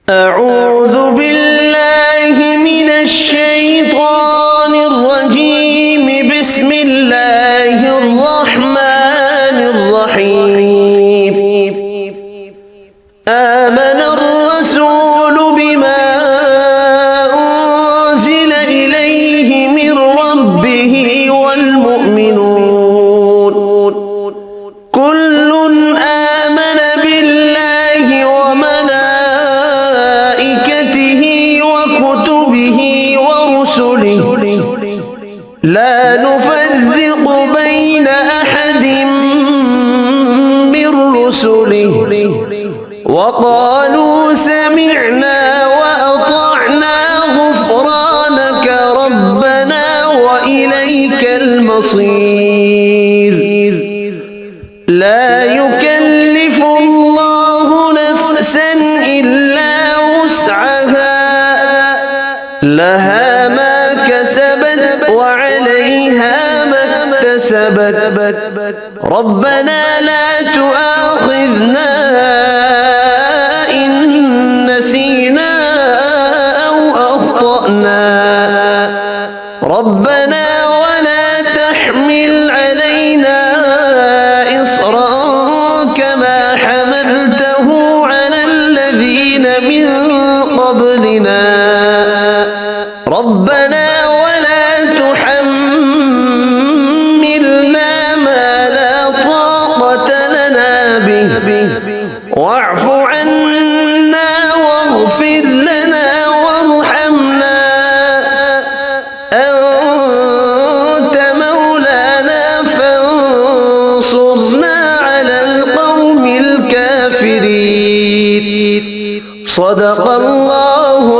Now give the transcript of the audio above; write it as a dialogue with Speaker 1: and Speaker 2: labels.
Speaker 1: أعوذ بالله من الشيطان الرجيم. بسم الله الرحمن الرحيم. آمن الرسول بما أنزل إليه من ربه والمؤمنون كل آمن بالله وملائكته وكتبه ورسله لا نفرق بين أحد من رسله وقالوا سمعنا وأطعنا غفرانك ربنا وإليك المصير. لا يكلف الله نفسا إلا وسعها لها ما كسبت وعليها ما اكتسبت ربنا لا تؤاخذنا إن نسينا أو أخطأنا ربنا ولا تحمل علينا إصرا كما حملته على الذين من قبلنا ربنا ولا تحملنا ما لا طاقة لنا به واعف عنا واغفر لنا وارحمنا أنت مولانا فانصرنا على القوم الكافرين. صدق الله